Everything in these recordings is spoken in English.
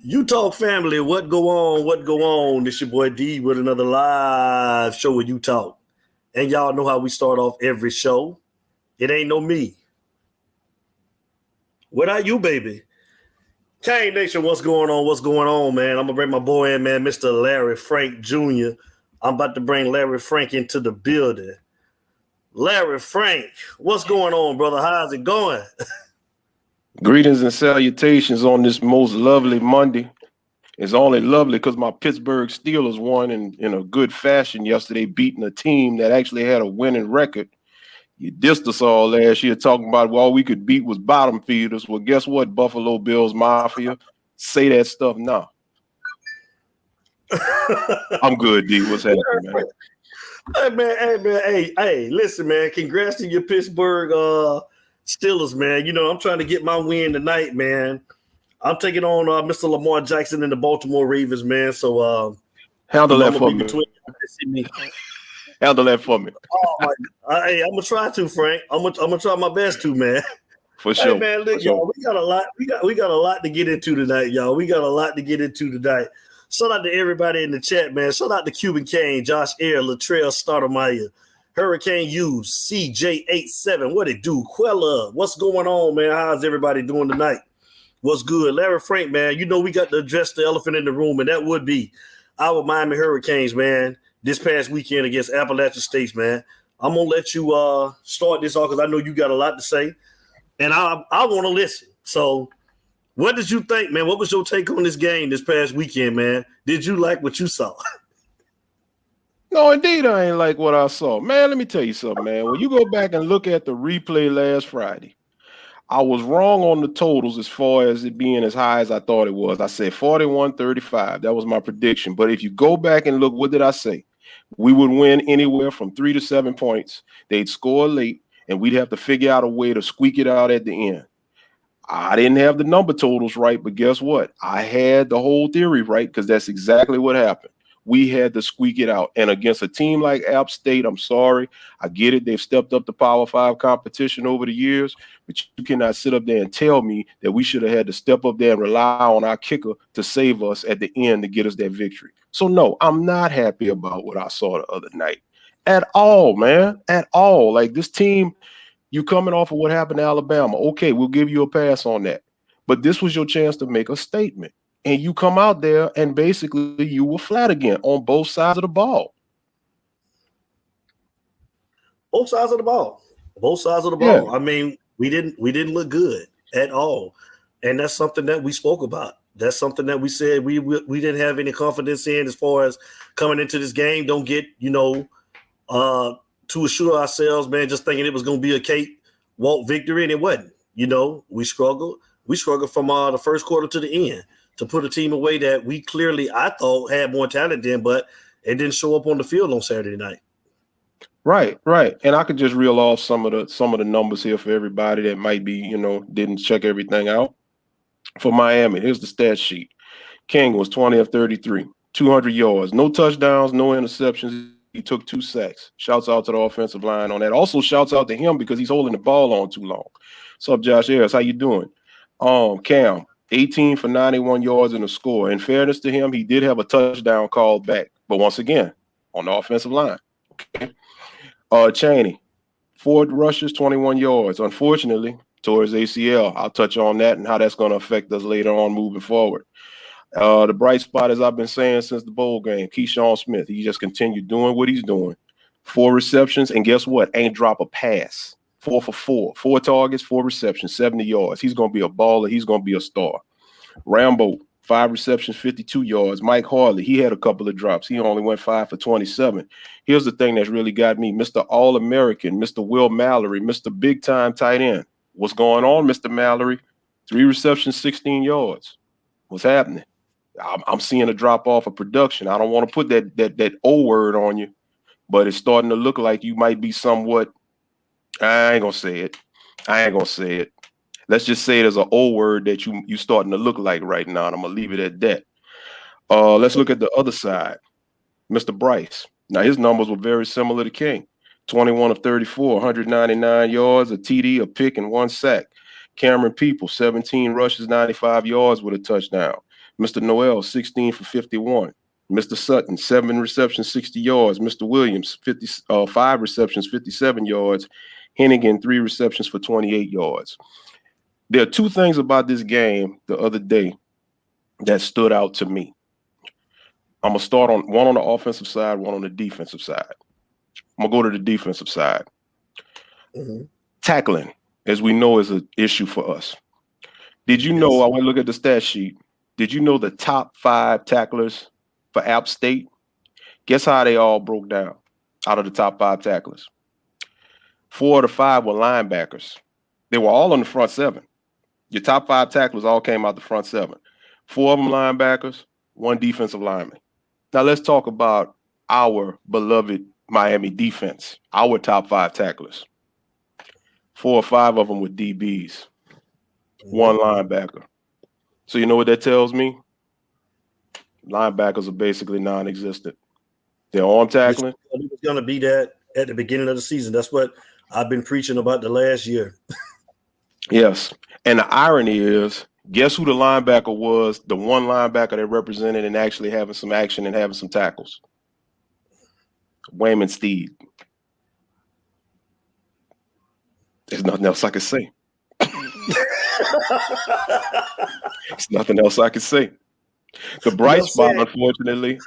Utah family, what go on? What go on? This your boy D with another live show with Utah. And y'all know how we start off every show. It ain't no me. Without you, baby. Kane Nation, what's going on? What's going on, man? I'm gonna bring my boy in, man, Mr. Larry Frank Jr. I'm about to bring Larry Frank into the building. Larry Frank, what's going on, brother? How's it going? Greetings and salutations on this most lovely Monday. It's only lovely because my Pittsburgh Steelers won in a good fashion yesterday, beating a team that actually had a winning record. You dissed us all last year talking about all we could beat was bottom feeders. Well, guess what, Buffalo Bills Mafia? Say that stuff now. I'm good, D. What's happening, man? Hey, listen, man. Congrats to your Pittsburgh Steelers, man. You know, I'm trying to get my win tonight, man. I'm taking on Mr. Lamar Jackson and the Baltimore Ravens, man. So handle that for me. Handle that for me. Hey, I'm gonna try to, Frank. I'm gonna try my best to, man. For sure. Hey, man, look, y'all, we got a lot. We got a lot to get into tonight, y'all. We got a lot to get into tonight. Shout out to everybody in the chat, man. Shout out to Cuban Kane, Josh Air, Latrell Stoudemire, Hurricane U, CJ87. What it do? Quella, what's going on, man? How's everybody doing tonight? What's good? Larry Frank, man, you know we got to address the elephant in the room, and that would be our Miami Hurricanes, man, this past weekend against Appalachian State, man. I'm going to let you start this off because I know you got a lot to say, and I want to listen. So what did you think, man? What was your take on this game this past weekend, man? Did you like what you saw? No, indeed, I ain't like what I saw. Man, let me tell you something, man. When you go back and look at the replay last Friday, I was wrong on the totals as far as it being as high as I thought it was. I said 41-35. That was my prediction. But if you go back and look, what did I say? We would win anywhere from 3 to 7 points. They'd score late, and we'd have to figure out a way to squeak it out at the end. I didn't have the number totals right, but guess what? I had the whole theory right because that's exactly what happened. We had to squeak it out. And against a team like App State, I'm sorry. I get it. They've stepped up the Power 5 competition over the years, but you cannot sit up there and tell me that we should have had to step up there and rely on our kicker to save us at the end to get us that victory. So, no, I'm not happy about what I saw the other night at all, man, at all. Like this team, you coming off of what happened to Alabama. Okay, we'll give you a pass on that. But this was your chance to make a statement. And you come out there and basically you were flat again on both sides of the ball. Both sides of the ball. Both sides of the ball. Yeah. I mean, we didn't look good at all. And that's something that we spoke about. That's something that we said we didn't have any confidence in as far as coming into this game. Don't get, to assure ourselves, man, just thinking it was going to be a cakewalk victory, and it wasn't. We struggled. We struggled from the first quarter to the end to put a team away that we clearly, I thought, had more talent than, but it didn't show up on the field on Saturday night. Right. And I could just reel off some of the numbers here for everybody that might be, didn't check everything out. For Miami, here's the stat sheet. King was 20 of 33, 200 yards, no touchdowns, no interceptions. He took 2 sacks. Shouts out to the offensive line on that. Also, shouts out to him because he's holding the ball on too long. What's up, Josh Ayers? How you doing? Cam, 18 for 91 yards in the score. In fairness to him, he did have a touchdown called back. But once again, on the offensive line. Okay. Chaney, 4 rushes, 21 yards. Unfortunately, towards ACL. I'll touch on that and how that's going to affect us later on moving forward. The bright spot, as I've been saying since the bowl game, Keyshawn Smith. He just continued doing what he's doing. 4 receptions, and guess what? Ain't drop a pass. 4 for 4. 4 targets, 4 receptions, 70 yards. He's going to be a baller. He's going to be a star. Rambo, 5 receptions, 52 yards. Mike Harley, he had a couple of drops. He only went 5 for 27. Here's the thing that's really got me. Mr. All-American, Mr. Will Mallory, Mr. Big-Time tight end. What's going on, Mr. Mallory? 3 receptions, 16 yards. What's happening? I'm seeing a drop-off of production. I don't want to put that O word on you, but it's starting to look like you might be somewhat – I ain't going to say it. Let's just say there's an O word that you starting to look like right now, and I'm going to leave it at that. Let's look at the other side. Mr. Bryce. Now, his numbers were very similar to King. 21 of 34, 199 yards, a TD, a pick, and 1 sack. Cameron People, 17 rushes, 95 yards with a touchdown. Mr. Noel, 16 for 51. Mr. Sutton, 7 receptions, 60 yards. Mr. Williams, 5 receptions, 57 yards. Hennigan, 3 receptions for 28 yards. There are 2 things about this game the other day that stood out to me. I'm going to start on one on the offensive side, one on the defensive side. I'm going to go to the defensive side. Tackling, as we know, is an issue for us. Did you know, I went to look at the stat sheet, did you know the top 5 tacklers for App State? Guess how they all broke down out of the top 5 tacklers? 4 of the 5 were linebackers. They were all on the front 7. Your top 5 tacklers all came out the front 7. 4 of them linebackers, 1 defensive lineman. Now let's talk about our beloved Miami defense, our top 5 tacklers. 4 or 5 of them were DBs, 1 linebacker. So you know what that tells me? Linebackers are basically non-existent. They're arm tackling. It was going to be that at the beginning of the season. That's what I've been preaching about the last year. Yes. And the irony is, guess who the linebacker was, the 1 linebacker that represented and actually having some action and having some tackles? Wayman Steed. There's nothing else I can say. There's nothing else I can say. The bright spot, unfortunately,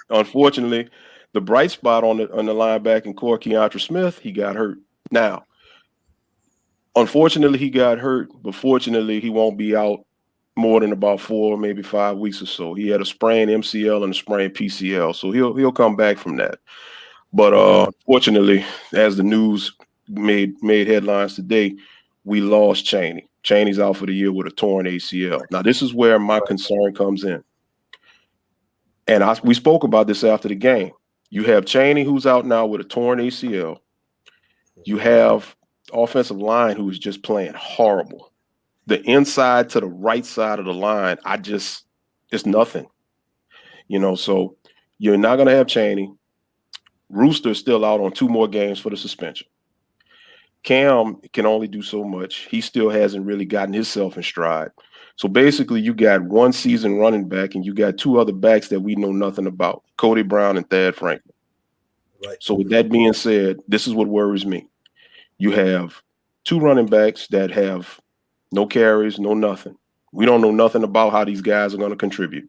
the bright spot on the linebacking core, Keontra Smith, he got hurt. Now, unfortunately, he got hurt, but fortunately, he won't be out more than about 4, maybe 5 weeks or so. He had a sprained MCL and a sprained PCL, so he'll come back from that. But unfortunately, as the news made headlines today, we lost Chaney. Chaney's out for the year with a torn ACL. Now, this is where my concern comes in. And we spoke about this after the game. You have Chaney, who's out now with a torn ACL. You have offensive line who is just playing horrible. The inside to the right side of the line, it's nothing. So you're not going to have Chaney. Rooster's still out on 2 more games for the suspension. Cam can only do so much. He still hasn't really gotten himself in stride. So basically, you got 1 seasoned running back, and you got 2 other backs that we know nothing about, Cody Brown and Thad Franklin. Right. So with that being said, this is what worries me. You have 2 running backs that have no carries, no nothing. We don't know nothing about how these guys are going to contribute.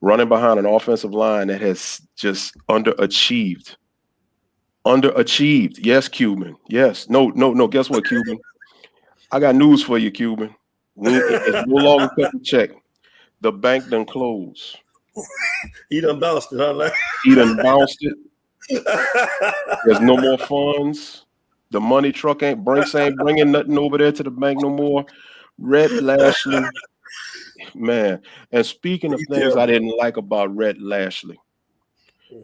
Running behind an offensive line that has just underachieved. Yes, Cuban. Yes. No. Guess what, Cuban? I got news for you, Cuban. It's no longer cut the check. The bank done closed. He done bounced it, huh? He done bounced it. There's no more funds. The money truck ain't bringing nothing over there to the bank no more. Rhett Lashley, man. And speaking of things I didn't like about Rhett Lashley,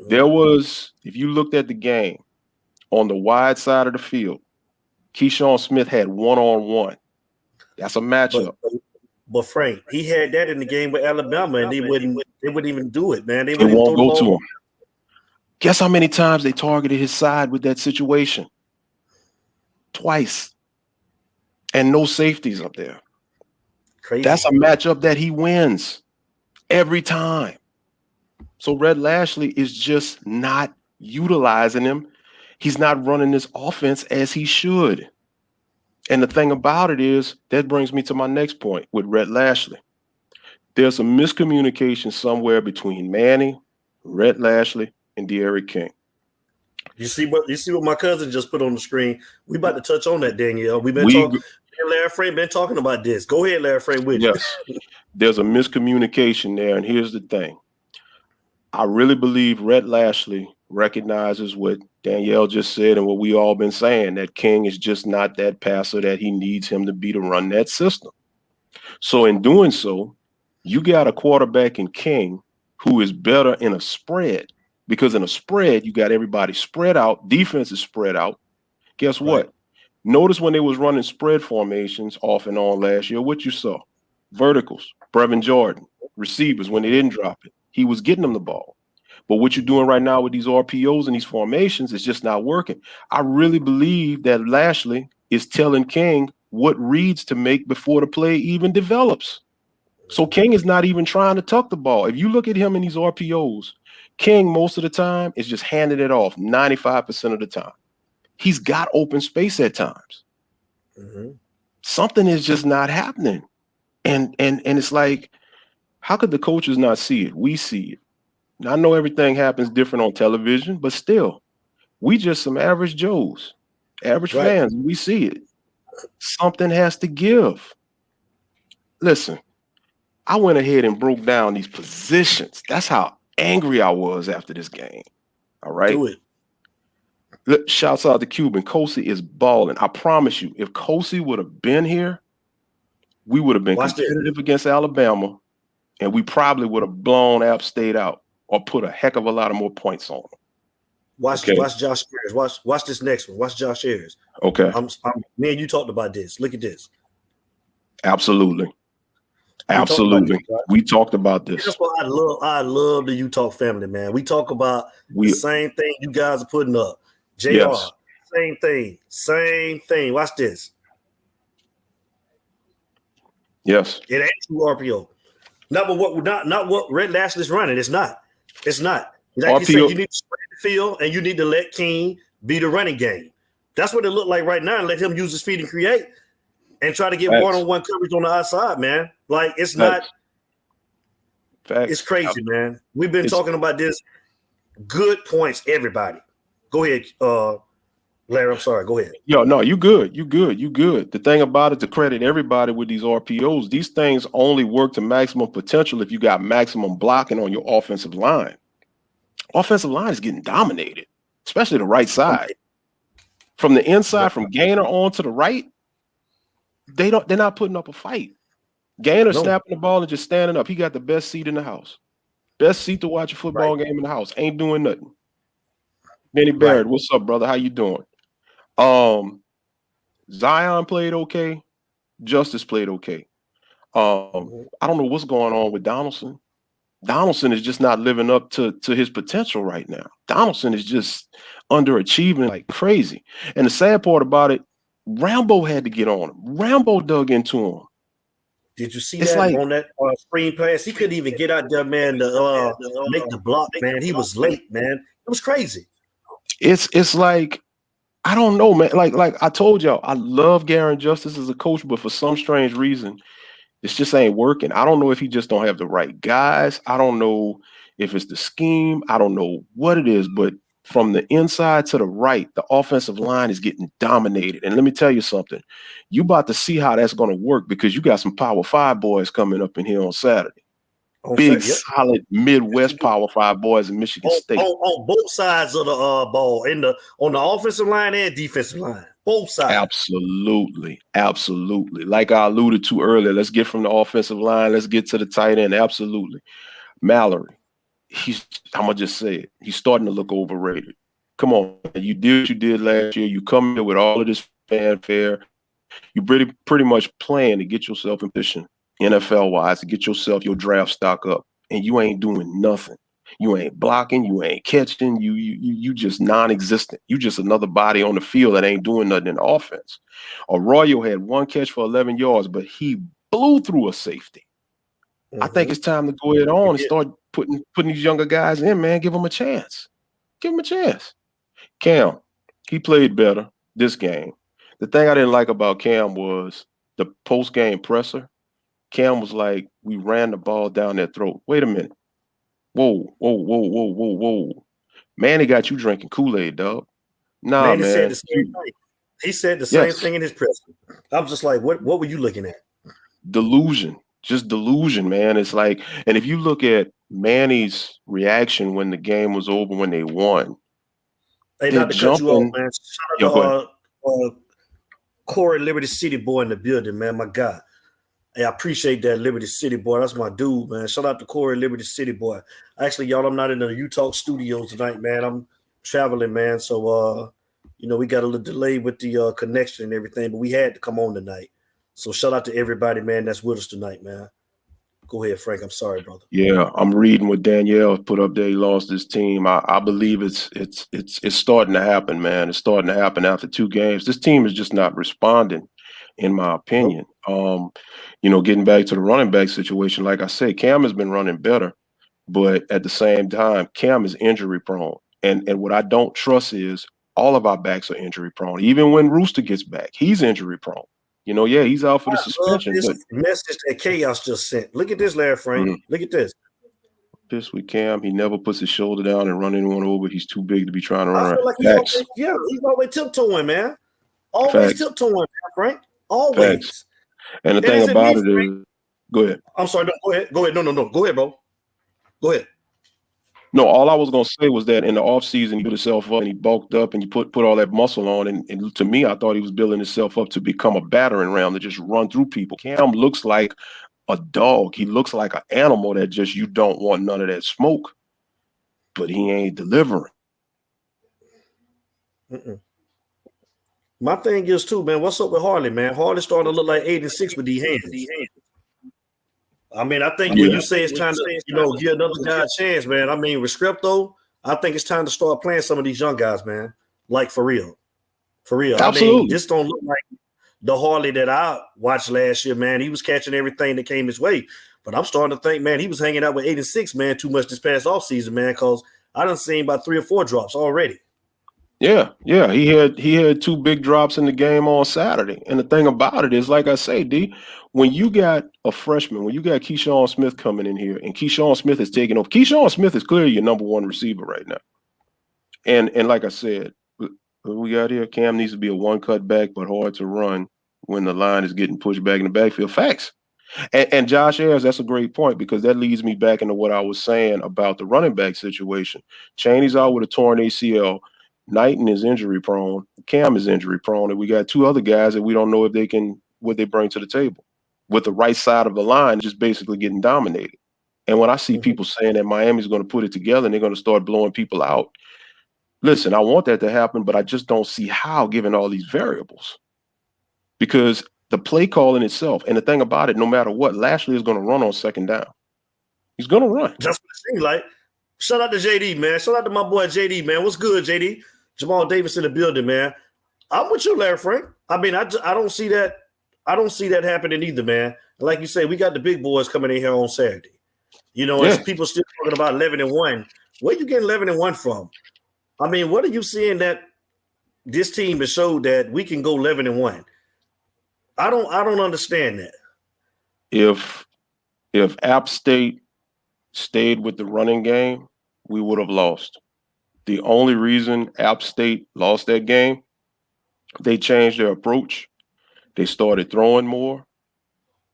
there was, if you looked at the game, on the wide side of the field, Keyshawn Smith had 1-on-1. That's a matchup. But Frank, he had that in the game with Alabama, and they wouldn't even do it, man. They won't go to him. Guess how many times they targeted his side with that situation? Twice. And no safeties up there. Crazy. That's a matchup that he wins every time. So Rhett Lashley is just not utilizing him. He's not running this offense as he should. And the thing about it is, that brings me to my next point with Rhett Lashley. There's a miscommunication somewhere between Manny, Rhett Lashley, and De'Aaron King. You see what my cousin just put on the screen? We about to touch on that, Danielle. We've been talking. Larry Frank been talking about this. Go ahead, Larry Frank. Yes, there's a miscommunication there, and here's the thing. I really believe Rhett Lashley recognizes what Danielle just said and what we all been saying, that King is just not that passer that he needs him to be to run that system. So in doing so, you got a quarterback in King who is better in a spread, because in a spread, you got everybody spread out, defense is spread out. Guess what? Right. Notice when they was running spread formations off and on last year, what you saw? Verticals, Brevin Jordan, receivers, when they didn't drop it, he was getting them the ball. But what you're doing right now with these RPOs and these formations is just not working. I really believe that Lashley is telling King what reads to make before the play even develops. So King is not even trying to tuck the ball. If you look at him in these RPOs, King most of the time is just handing it off 95% of the time. He's got open space at times. Something is just not happening. And it's like, how could the coaches not see it? We see it. Now, I know everything happens different on television, but still, we just some average Joes, average fans. We see it. Something has to give. Listen, I went ahead and broke down these positions. That's how angry I was after this game. All right. Do it. Look, shouts out to Cuban. Kosi is balling. I promise you, if Kosi would have been here, we would have been competitive against Alabama, and we probably would have blown App State out or put a heck of a lot of more points on them. Watch Josh Ayers. Watch this next one. Watch Josh Ayers. Okay. Me and you talked about this. Look at this. Absolutely. Absolutely. We talked about this. That's why I love the Utah family, man. We talk about the same thing you guys are putting up. JR, yes. Same thing. Watch this. Yes. It ain't true RPO. Not what Red Lashley is running. It's not. Like RPO. You said, you need to spread the field and you need to let King be the running game. That's what it looked like right now. Let him use his feet and create and try to get one-on-one coverage on the outside, man. Like, it's not – it's crazy, man. We've been talking about this. Good points, everybody. Go ahead, Larry. I'm sorry. Go ahead. Yo, no, you good. The thing about it, to credit everybody with these RPOs, these things only work to maximum potential if you got maximum blocking on your offensive line. Offensive line is getting dominated, especially the right side. From the inside, from Gainer on to the right, they're not putting up a fight. Gainer snapping the ball and just standing up. He got the best seat in the house. Best seat to watch a football game in the house. Ain't doing nothing. Benny Barrett, what's up, brother? How you doing? Zion played okay. Justice played okay. I don't know what's going on with Donaldson. Donaldson is just not living up to his potential right now. Donaldson is just underachieving like crazy. And the sad part about it, Rambo had to get on him. Rambo dug into him. Did you see that on that screen pass? He couldn't even get out there, man, to make the block, man. He was late, man. It was crazy. It's like, I don't know, man. Like I told y'all, I love Garen Justice as a coach, but for some strange reason, it's just ain't working. I don't know if he just don't have the right guys. I don't know if it's the scheme. I don't know what it is, but from the inside to the right, the offensive line is getting dominated. And let me tell you something. You about to see how that's going to work, because you got some Power 5 boys coming up in here on Saturday. Big, solid Midwest Power 5 boys in Michigan State. On both sides of the ball, on the offensive line and defensive line. Both sides. Absolutely. Like I alluded to earlier, let's get from the offensive line. Let's get to the tight end. Absolutely. Mallory, I'm going to just say it. He's starting to look overrated. Come on. You did what you did last year. You come here with all of this fanfare. You pretty much playing to get yourself in position, NFL-wise, to get yourself your draft stock up. And you ain't doing nothing. You ain't blocking, you ain't catching, you just non-existent. You just another body on the field that ain't doing nothing in offense. Arroyo had one catch for 11 yards, but he blew through a safety. I think it's time to go ahead on and start putting these younger guys in, man. Give them a chance. Cam, he played better this game. The thing I didn't like about Cam was the post-game presser. Cam was like, we ran the ball down their throat. Wait a minute. Whoa. Manny got you drinking Kool-Aid, dog. Nah, Manny said the same thing. He said the same thing in his presser. I was just like, what were you looking at? Delusion. Just delusion, man. It's like, and if you look at Manny's reaction when the game was over, when they won. Hey, not to cut you off, man. Shout out to Corey, Liberty City boy in the building, man. My God. Hey, I appreciate that, Liberty City boy. That's my dude, man. Shout out to Corey, Liberty City boy. Actually, y'all, I'm not in the Utah studios tonight, man. I'm traveling, man. So, we got a little delay with the connection and everything, but we had to come on tonight. So shout out to everybody, man, that's with us tonight, man. Go ahead, Frank. I'm sorry, brother. Yeah, I'm reading what Danielle put up there. He lost his team. I believe it's starting to happen, man. It's starting to happen after 2 games. This team is just not responding. in my opinion. Getting back to the running back situation, like I said, Cam has been running better, but at the same time, Cam is injury prone. And what I don't trust is all of our backs are injury prone. Even when Rooster gets back, he's injury prone. He's out for the suspension. This But message that Chaos just sent. Look at this, Larry Frank. Look at this. This with Cam, he never puts his shoulder down and run anyone over. He's too big to be trying to run I feel around. like he's always tiptoeing, man. Always tiptoeing, Frank. Always. Facts. And the thing about it is, go ahead. I'm sorry. No, go ahead. Go ahead. No. Go ahead, bro. Go ahead. No, all I was going to say was that in the offseason, he put himself up and he bulked up and he put all that muscle on. And to me, I thought he was building himself up to become a battering ram to just run through people. Cam looks like a dog. He looks like an animal that just you don't want none of that smoke, but he ain't delivering. My thing is too, man. What's up with Harley, man? Harley starting to look like 86 with these hands. I mean, I think when you say it's time to, give another guy a chance, man. I mean, Rescripto, I think it's time to start playing some of these young guys, man. Like for real. For real. Absolutely. I mean, this don't look like the Harley that I watched last year, man. He was catching everything that came his way. But I'm starting to think, man, he was hanging out with 86, man, too much this past offseason, man, because I done seen about 3 or 4 drops already. Yeah. He had 2 big drops in the game on Saturday. And the thing about it is, like I say, D, when you got a freshman, when you got Keyshawn Smith coming in here, and Keyshawn Smith is taking over. Keyshawn Smith is clearly your number 1 receiver right now. And like I said, what we got here, Cam needs to be a 1-cut back, but hard to run when the line is getting pushed back in the backfield. Facts. And Josh Ayers, that's a great point, because that leads me back into what I was saying about the running back situation. Chaney's out with a torn ACL. Knighton is injury prone. Cam is injury prone. And we got 2 other guys that we don't know what they bring to the table. With the right side of the line just basically getting dominated. And when I see people saying that Miami's going to put it together and they're going to start blowing people out, listen, I want that to happen, but I just don't see how, given all these variables. Because the play call in itself, and the thing about it, no matter what, Lashley is going to run on 2nd down. He's going to run. That's what it seems like. Shout out to JD, man. Shout out to my boy JD, man. What's good, JD? Jamal Davis in the building, man. I'm with you, Larry Frank. I mean, I don't see that. I don't see that happening either, man. Like you say, we got the big boys coming in here on Saturday. As people still talking about 11-1. Where you getting 11-1 from? I mean, what are you seeing that this team has showed that we can go 11-1? I don't understand that. If App State stayed with the running game, we would have lost. The only reason App State lost that game, they changed their approach. They started throwing more.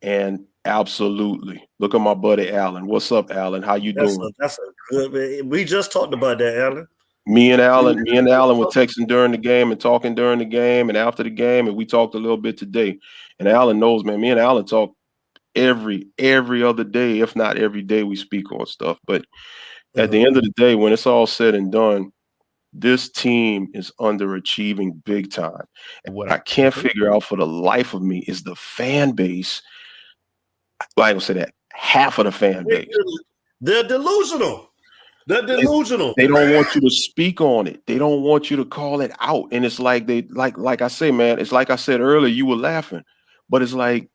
And absolutely, look at my buddy Allen. What's up, Allen? How you doing? That's a good. We just talked about that, Allen. Me and Allen were texting during the game and talking during the game and after the game, and we talked a little bit today. And Allen knows, man. Me and Allen talk every other day, if not every day. We speak on stuff, but at the end of the day, when it's all said and done, this team is underachieving big time. And what I can't figure out for the life of me is the fan base. Well, I don't say that. Half of the fan base. They're delusional. They're delusional. They don't want you to speak on it. They don't want you to call it out. And it's like like I say, man, it's like I said earlier, you were laughing. But it's like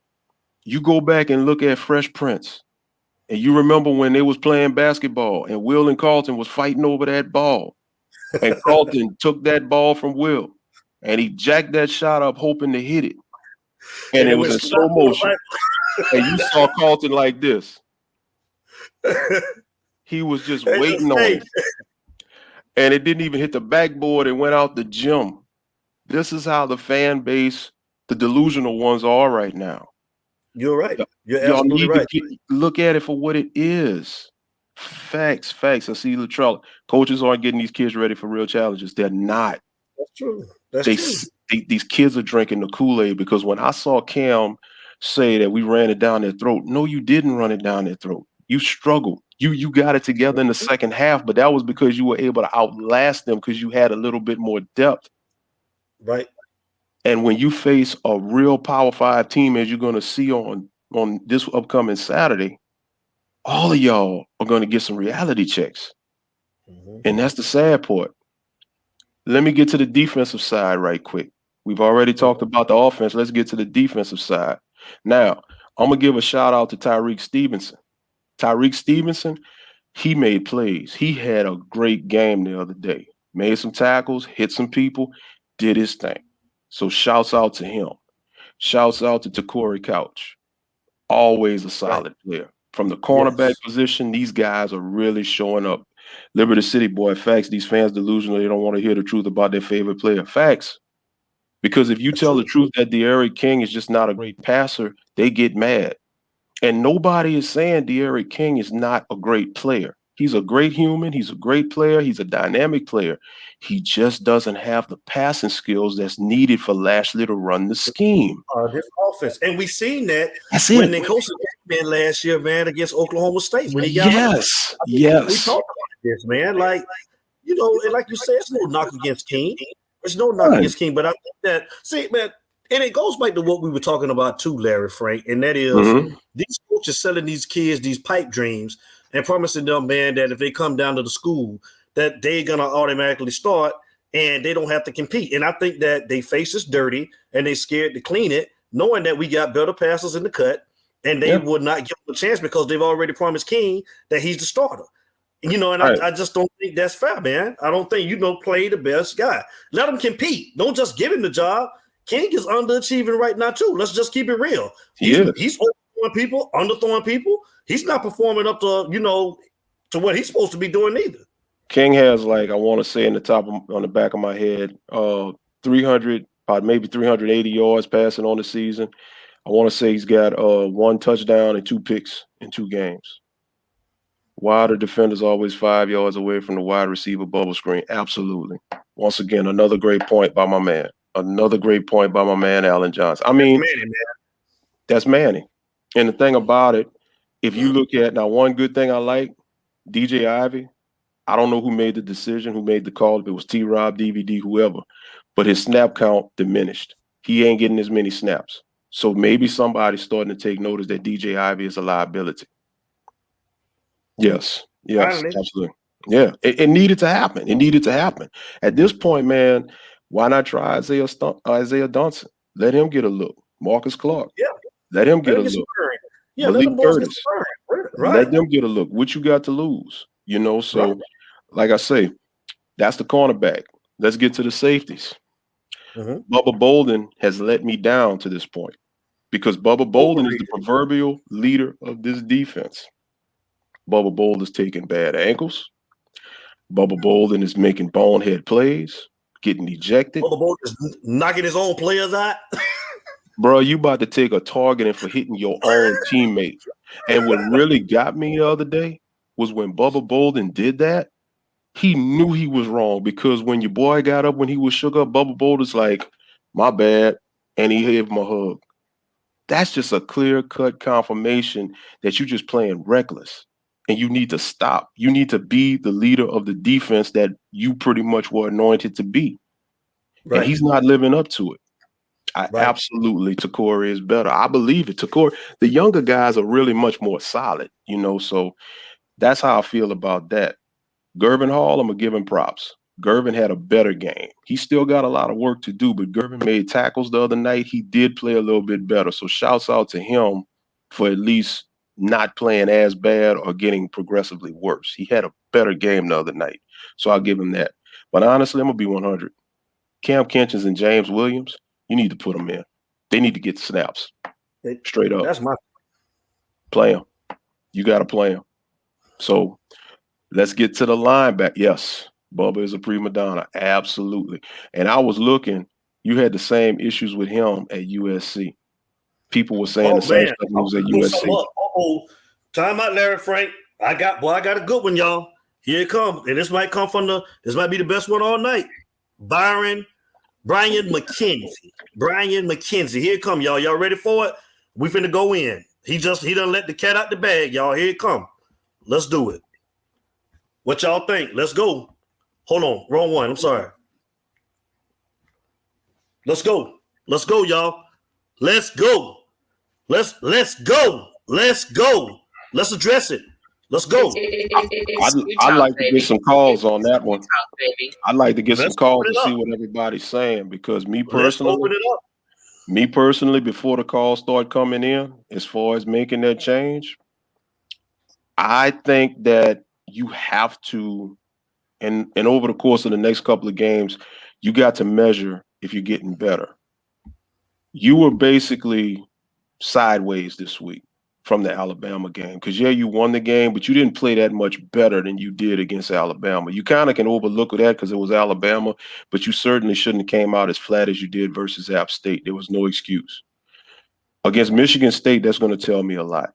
you go back and look at Fresh Prince. And you remember when they was playing basketball and Will and Carlton was fighting over that ball. And Carlton took that ball from Will. And he jacked that shot up hoping to hit it. And it was in slow motion. And you saw Carlton like this. He was just waiting on it. And it didn't even hit the backboard and went out the gym. This is how the fan base, the delusional ones, are right now. You're right. You're absolutely right. Look at it for what it is. Facts. I see Latrell. Coaches aren't getting these kids ready for real challenges. They're not. That's true. That's true. These kids are drinking the Kool-Aid, because when I saw Cam say that we ran it down their throat, no, you didn't run it down their throat. You struggled. You got it together in the second half, but that was because you were able to outlast them because you had a little bit more depth. Right. And when you face a real Power 5 team, as you're going to see on this upcoming Saturday, all of y'all are going to get some reality checks. And that's the sad part. Let me get to the defensive side right quick. We've already talked about the offense. Let's get to the defensive side. Now, I'm going to give a shout out to Tyreek Stevenson. Tyreek Stevenson, he made plays. He had a great game the other day. Made some tackles, hit some people, did his thing. So shouts out to him. Shouts out to Corey Couch. Always a solid player. From the cornerback position, these guys are really showing up. Liberty City boy, facts. These fans delusional. They don't want to hear the truth about their favorite player. Facts. Because if you tell the truth that De'Aaron King is just not a great passer, they get mad. And nobody is saying De'Aaron King is not a great player. He's a great human. He's a great player. He's a dynamic player. He just doesn't have the passing skills that's needed for Lashley to run the scheme. This offense. And we seen that when they coached last year, man, against Oklahoma State. When he got we talked about this, man. Like, you know, and like you said, it's no knock against King. There's no knock against King, but I think that, see, man, and it goes back to what we were talking about too, Larry Frank, and that is these coaches selling these kids these pipe dreams and promising them, man, that if they come down to the school, that they're going to automatically start and they don't have to compete. And I think that they face is dirty and they scared to clean it, knowing that we got better passers in the cut, and they would not give them a chance because they've already promised King that he's the starter. You know, and I just don't think that's fair, man. I don't think, play the best guy. Let him compete. Don't just give him the job. King is underachieving right now, too. Let's just keep it real. He's overthrowing people, underthrowing people. He's not performing up to, to what he's supposed to be doing either. King has, like, I want to say on the back of my head, 300, maybe 380 yards passing on the season. I want to say he's got 1 touchdown and 2 picks in 2 games. Wider defenders always 5 yards away from the wide receiver bubble screen. Absolutely. Once again, another great point by my man. Another great point by my man, Alan Johnson. I mean, that's Manning. And the thing about it, if you look at now, one good thing I like, DJ Ivey, I don't know who made the decision, who made the call, if it was T-Rob, DVD, whoever, but his snap count diminished. He ain't getting as many snaps. So maybe somebody's starting to take notice that DJ Ivey is a liability. Yes, absolutely. Yeah, it needed to happen. It needed to happen. At this point, man, why not try Isaiah Dunson? Let him get a look. Marcus Clark. Yeah. Let him get a look. Yeah, Malik Curtis. Let them get a look. What you got to lose? So like I say, that's the cornerback. Let's get to the safeties. Bubba Bolden has let me down to this point because Bubba Bolden is the proverbial leader of this defense. Bubba Bolden is taking bad ankles. Bubba Bolden is making bonehead plays, getting ejected. Bubba Bolden is knocking his own players out. Bro, you about to take a targeting for hitting your own teammate. And what really got me the other day was when Bubba Bolden did that, he knew he was wrong because when your boy got up, when he was shook up, Bubba Bolden's like, my bad, and he gave him a hug. That's just a clear-cut confirmation that you're just playing reckless. And you need to stop. You need to be the leader of the defense that you pretty much were anointed to be. And he's not living up to it. Absolutely, Takori is better. I believe it. Takori, the younger guys are really much more solid, so that's how I feel about that. Gervin Hall, I'm going to give him props. Gervin had a better game. He still got a lot of work to do, but Gervin made tackles the other night. He did play a little bit better. So shouts out to him for at least not playing as bad or getting progressively worse. He had a better game the other night. So I'll give him that. But honestly, I'm going to be 100. Cam Kinchins and James Williams, you need to put them in. They need to get snaps. Straight up. That's my play them. You got to play them. So let's get to the linebacker. Yes, Bubba is a prima donna. Absolutely. And I was looking, you had the same issues with him at USC. People were saying the same stuff when he was at USC. Time out, Larry Frank. I got a good one, y'all. Here it comes. And this might be the best one all night. Brian McKenzie. Brian McKenzie. Here it come, y'all. Y'all ready for it? We finna go in. He done let the cat out the bag, y'all. Here it come. Let's do it. What y'all think? Let's go. Hold on. Wrong one. I'm sorry. Let's go. Let's go, y'all. Let's go. Let's go. Let's go. Let's address it. Let's go. I'd like to get some calls on that one. I'd like to get some calls to see up. what everybody's saying, because Let's open it up. me personally, before the calls start coming in, as far as making that change, I think that you have to, and over the course of the next couple of games, you got to measure if you're getting better. You were basically sideways this week from the Alabama game, because yeah, you won the game, but you didn't play that much better than you did against Alabama. You kind of can overlook that because it was Alabama, but you certainly shouldn't have came out as flat as you did versus App State. There was no excuse. Against Michigan State, that's going to tell me a lot.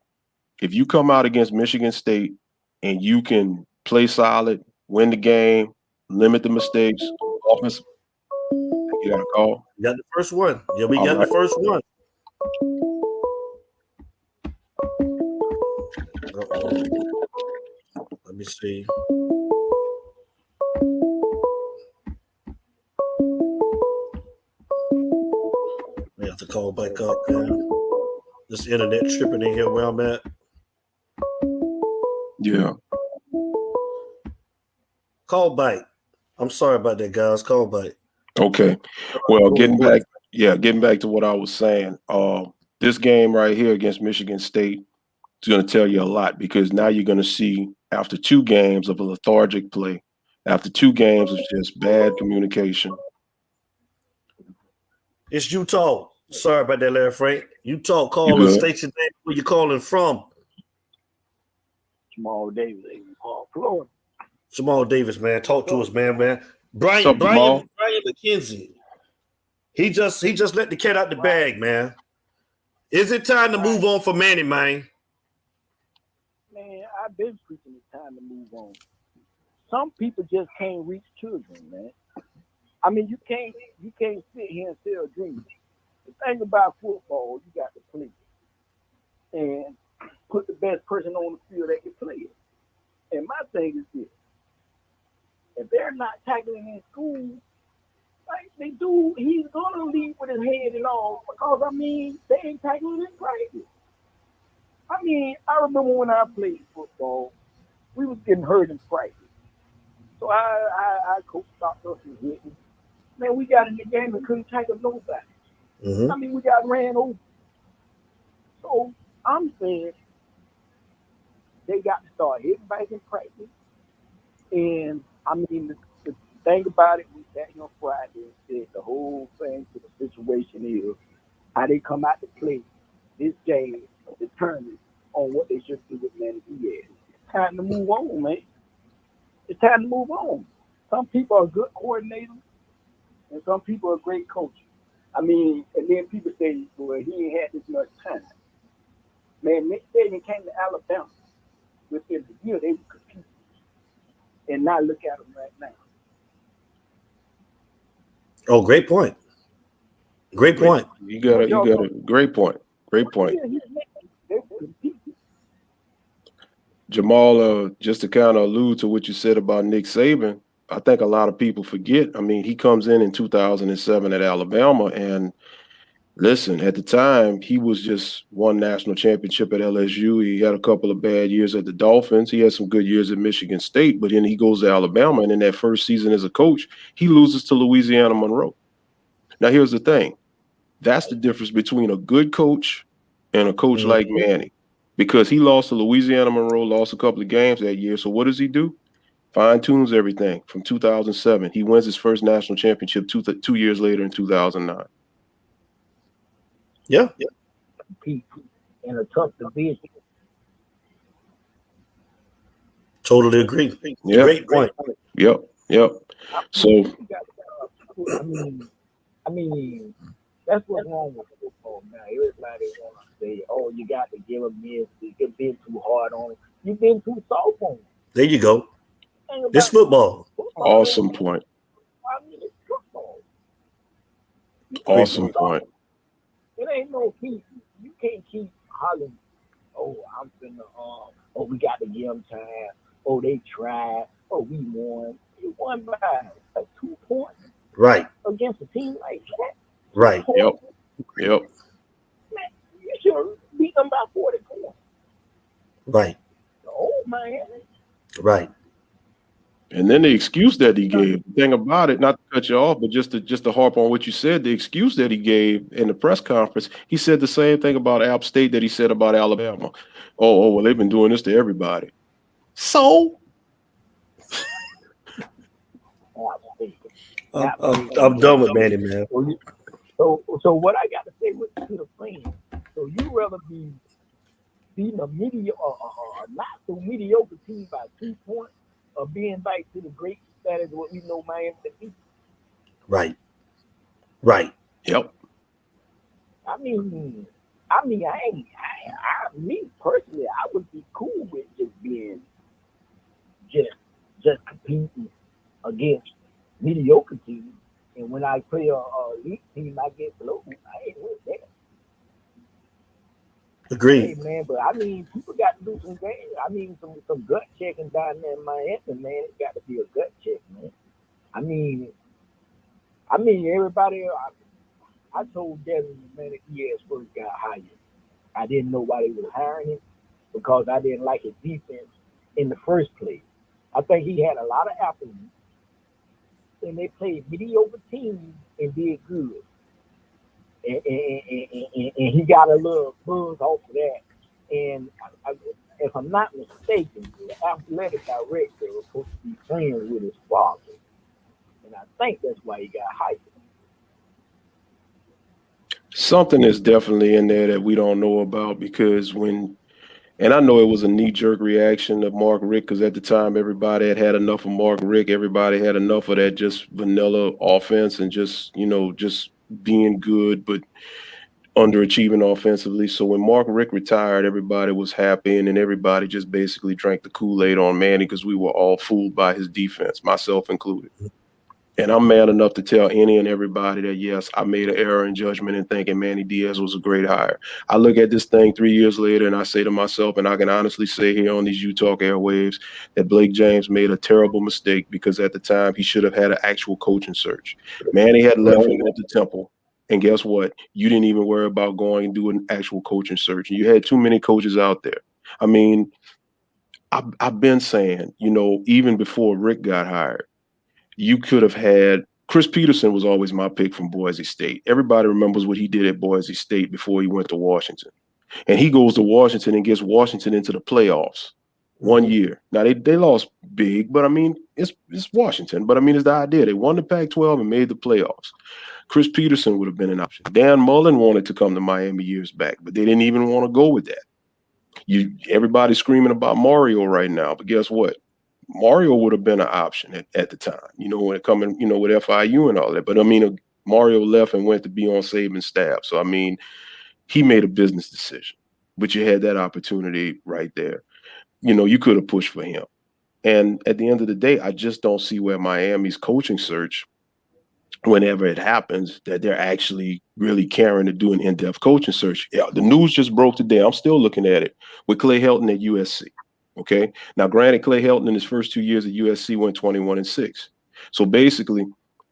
If you come out against Michigan State and you can play solid, win the game, limit the mistakes, offense, you got a call. You got the first one. Yeah, we got the first one. Let me see. We have to call back up, man. This internet tripping in here where I'm at. Yeah. Call bite. I'm sorry about that, guys. Call bite. Okay. Well, getting back to what I was saying. This game right here against Michigan State is going to tell you a lot, because now you're going to see, after 2 games of a lethargic play, after 2 games of just bad communication. It's Utah. Sorry about that, Larry Frank. Utah, call and state your name, where you're calling from. Jamal Davis, Florida. Jamal Davis, man. Talk to us, man. Brian McKenzie. He just let the cat out the bag, man. Is it time to move on for Manny, man? Man, I've been preaching it's time to move on. Some people just can't reach children, man. I mean, you can't sit here and sell dreams. The thing about football, you got to play it and put the best person on the field that can play it. And my thing is this: if they're not tackling in school, like they do, he's gonna leave with his head and all, because I mean they ain't tackling in practice. I mean, I remember when I played football, we was getting hurt in practice. So I coach stopped us and hit me. Man, we got in the game and couldn't tackle nobody. Mm-hmm. I mean, we got ran over. So I'm saying they got to start hitting back in practice. And I mean, the thing about it, we sat here on Friday and said the whole thing to the situation is how they come out to play this game determined on what they should do with Manny Diaz. It's time to move on, man. It's time to move on. Some people are good coordinators, and some people are great coaches. I mean, and then people say, well, he ain't had this much time. Man, Nick Saban came to Alabama. Within the year, they were competing. And now look at them right now. Oh, great point. Great point. You got a great point. Great point. Jamal, just to kind of allude to what you said about Nick Saban, I think a lot of people forget. I mean, he comes in 2007 at Alabama, and listen, at the time, he was just won national championship at LSU. He had a couple of bad years at the Dolphins. He had some good years at Michigan State, but then he goes to Alabama, and in that first season as a coach, he loses to Louisiana Monroe. Now, here's the thing. That's the difference between a good coach and a coach like Manny, because he lost to Louisiana Monroe, lost a couple of games that year. So what does he do? Fine-tunes everything. From 2007, he wins his first national championship 2 years later in 2009. Yeah. People in a tough division. Totally agree. Yeah. Great point. Yep. So I mean, that's what's wrong with football now. Everybody want to say, "Oh, you got to give them this. You've been too hard on them. You've been too soft on them." There you go. This football. Awesome point. I mean, it's football. Awesome point. It ain't no keep. You can't keep hollering, "Oh, I'm finna oh, we got to give them time. Oh, they tried. Oh, we won. You won by 2 points." Right. Against a team like that. Right. Yep. Man, you should beat them by 40 points. Right. Oh, with Miami. Right. And then the excuse that he gave, the thing about it, not to cut you off, but just to harp on what you said, the excuse that he gave in the press conference, he said the same thing about App State that he said about Alabama. Well, they've been doing this to everybody. So I'm done with Manny, man. So what I got to say to the fans, so you rather be beating a not so mediocre team by 2 points, or being back to the great status of what we know Miami to be? Right. Right. Yep. Me personally, I would be cool with just being just competing against mediocre teams. And when I play a elite team, I get below. I ain't with that. Agreed. Hey, man, but I mean, people got to do some things. I mean, some gut checking down there in Miami, man. It's got to be a gut check, man. I mean, everybody. I told Devin, man, that he first got hired, I didn't know why they were hiring him, because I didn't like his defense in the first place. I think he had a lot of athletes, and they played mediocre teams and did good. And he got a little buzz off of that. And if I'm not mistaken, the athletic director was supposed to be friends with his father. And I think that's why he got hired. Something is definitely in there that we don't know about, because and I know it was a knee-jerk reaction of Mark Richt, because at the time everybody had enough of Mark Richt. Everybody had enough of that just vanilla offense and just being good but underachieving offensively. So when Mark Richt retired, everybody was happy, and then everybody just basically drank the Kool-Aid on Manny, because we were all fooled by his defense, myself included. And I'm man enough to tell any and everybody that, yes, I made an error in judgment in thinking Manny Diaz was a great hire. I look at this thing 3 years later and I say to myself, and I can honestly say here on these U-Talk airwaves, that Blake James made a terrible mistake, because at the time he should have had an actual coaching search. Manny had left and went to Temple. And guess what? You didn't even worry about going and doing an actual coaching search. You had too many coaches out there. I mean, I've been saying, even before Rick got hired, you could have had Chris Peterson was always my pick from Boise State. Everybody remembers what he did at Boise State before he went to Washington. And he goes to Washington and gets Washington into the playoffs 1 year. Now, they lost big, but I mean, it's Washington. But I mean, it's the idea. They won the Pac-12 and made the playoffs. Chris Peterson would have been an option. Dan Mullen wanted to come to Miami years back, but they didn't even want to go with that. Everybody's screaming about Mario right now, but guess what? Mario would have been an option at the time, when it coming, with FIU and all that. But I mean, Mario left and went to be on Saban's staff. So, I mean, he made a business decision, but you had that opportunity right there. You could have pushed for him. And at the end of the day, I just don't see where Miami's coaching search, whenever it happens, that they're actually really caring to do an in-depth coaching search. Yeah, the news just broke today. I'm still looking at it with Clay Helton at USC. Okay. Now, granted, Clay Helton in his first 2 years at USC went 21-6. So basically,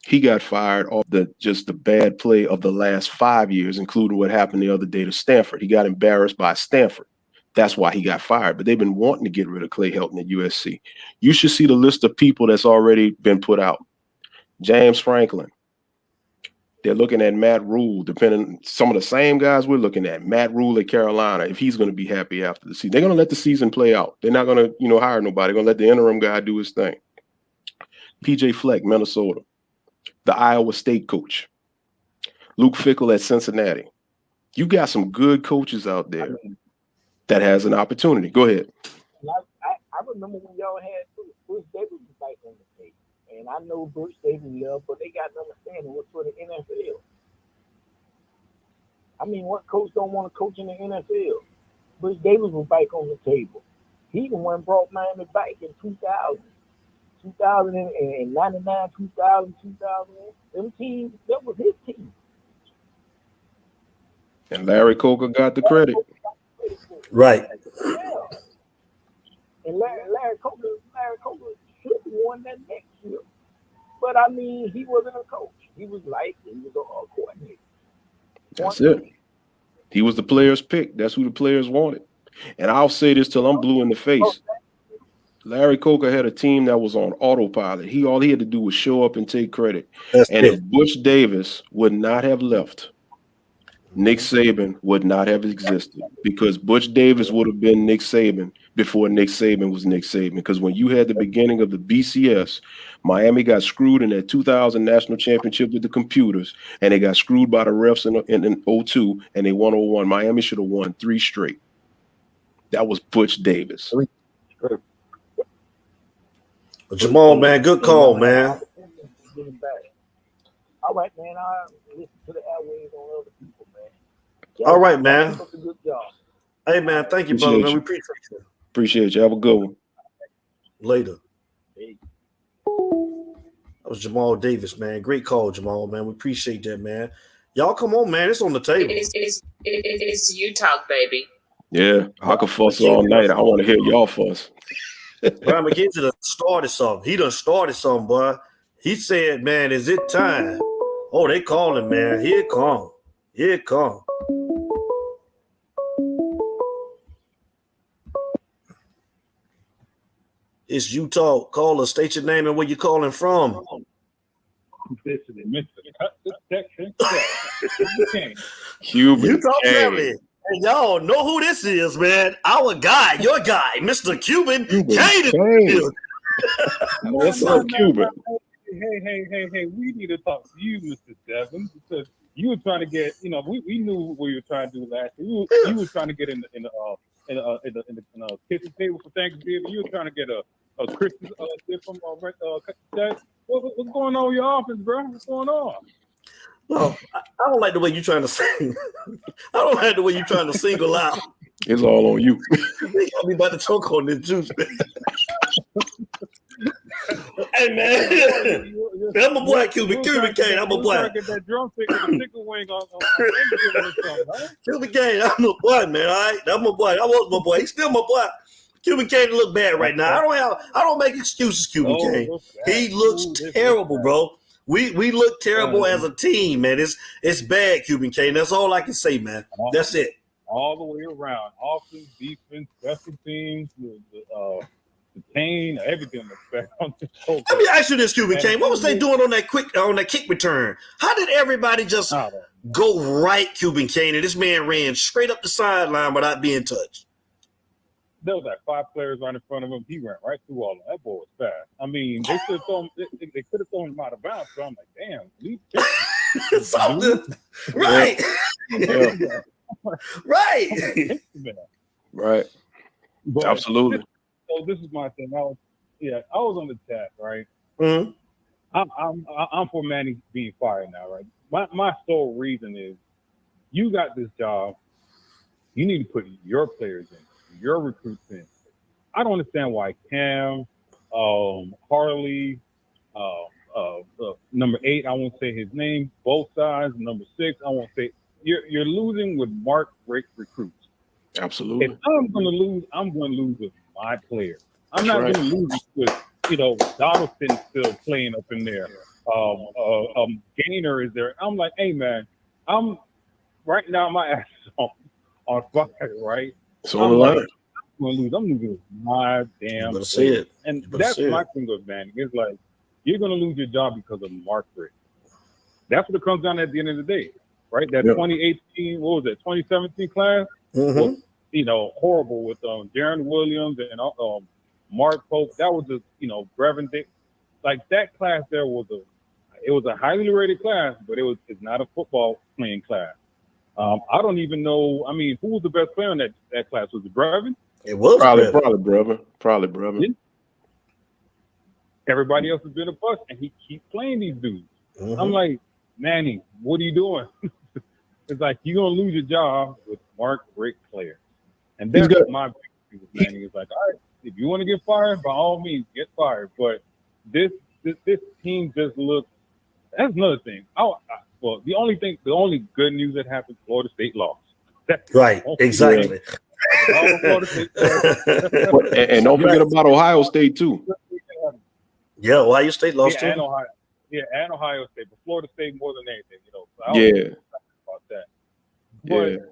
he got fired off the bad play of the last 5 years, including what happened the other day to Stanford. He got embarrassed by Stanford. That's why he got fired. But they've been wanting to get rid of Clay Helton at USC. You should see the list of people that's already been put out. James Franklin. They're looking at Matt Rule, depending some of the same guys we're looking at. Matt Rule at Carolina, if he's going to be happy after the season. They're going to let the season play out. They're not going to, hire nobody. They're going to let the interim guy do his thing. PJ Fleck, Minnesota. The Iowa State coach. Luke Fickell at Cincinnati. You got some good coaches out there that has an opportunity. Go ahead. I remember when y'all had Bruce Davis back on the tape. And I know Bruce Davis love, but they got to understand what's for the NFL. I mean, what coach don't want to coach in the NFL? Bruce Davis was back on the table. He the one brought Miami back in 2000, 2099, 2000, 2000. Them teams, that was his team. And Larry Coker got the credit. Right. Yeah. And Larry Coker should have won that next year. But I mean, he wasn't a coach. He was a coordinator. That's it. He was the player's pick. That's who the players wanted. And I'll say this till I'm blue in the face. Larry Coker had a team that was on autopilot. All he had to do was show up and take credit. That's and it. if Butch Davis would not have left, Nick Saban would not have existed, because Butch Davis would have been Nick Saban before Nick Saban was Nick Saban. Because when you had the beginning of the BCS, Miami got screwed in that 2000 national championship with the computers, and they got screwed by the refs in 02, and they won 01. Miami should have won 3 straight. That was Butch Davis. Jamal, man, good call, man. All right, man. I listen to the airwaves on other people, man. All right, man. Keep up the good job. Hey, man, thank you, brother, man. We appreciate you. Appreciate you. Have a good one. Later. That was Jamal Davis, man. Great call, Jamal, man. We appreciate that, man. Y'all come on, man. It's on the table. It's you talk, baby. Yeah, I could fuss all night. I want to hear y'all fuss. Brian McKenzie done started something. He done started something, boy. He said, man, is it time? Oh, they calling, man. Here it come. Here it come. It's Utah. Caller, state your name and where you calling from. Cuban Utah King. family. And y'all know who this is, man. Our guy, your guy, Mr. Cuban King. What's up, Cuban? Hey, we need to talk to you, Mr. Devin, because you were trying to get, we knew what you were trying to do last year. You were trying to get in the kitchen table for Thanksgiving. You were trying to get a Christmas gift from what's going on with your office, bro? What's going on? Well, I don't like the way you're trying to sing. I don't like the way you're trying to single out. It's all on you. They got me about to choke on this juice, man. Hey, man. I'm a boy, Cuban Kane. I'm a boy. Get that drumstick with a chicken wing on Thanksgiving or something, huh? Cuban Kane, I'm a boy, man. All right, I'm a boy. I was my boy. He's still my boy. Cuban Kane look bad right now. I don't make excuses, Cuban Kane. He looks terrible, bro. We look terrible as a team, man. It's bad, Cuban Kane. That's all I can say, man. That's it. All the way around. Offense, defense, special teams, the Kane, everything looks bad on this whole. Let me ask you this, Cuban Kane. What was they doing on that kick return? How did everybody just go right, Cuban Kane, and this man ran straight up the sideline without being touched? There was like 5 players right in front of him. He ran right through all of them. That boy was fast. I mean, they could have thrown him out of bounds. So I'm like, damn, leave something. Right. Right. But absolutely. So this is my thing. I was on the chat, right? Mm-hmm. I'm for Manny being fired now, right? My sole reason is you got this job. You need to put your players in, your recruits in. I don't understand why Cam, Harley, number 8, I won't say his name, both sides, number 6, I won't say. You're losing with Mark Rick recruits. Absolutely. If I'm going to lose, I'm going to lose with my players. I'm not going to lose with, Donaldson still playing up in there. Gainer is there. I'm like, hey, man, I'm right now, my ass is on fire, right? So I'm going to lose. I'm losing with my damn players. And that's my thing with Manning. It's like, you're going to lose your job because of Mark Rick. That's what it comes down at the end of the day, right? That 2018, 2017 class was, horrible with Darren Williams and Mark Pope. That was Brevin Dick. Like that class there was a highly rated class, but it's not a football playing class. I don't even know. I mean, who was the best player in that class? Was it Brevin? It was probably Brevin. Probably Brevin. Yeah. Everybody else has been a bust, and he keeps playing these dudes. Mm-hmm. I'm like, Manny, what are you doing? It's like you're gonna lose your job with Mark Rick players, and that's my big thing with Manny. It's like, all right, if you want to get fired, by all means, get fired. But this team just looks. That's another thing. Well, the only good news that happened, Florida State lost. Right, exactly. And don't forget about Ohio State too. Yeah, Ohio State lost too. And Ohio State, but Florida State more than anything, So I was about that. But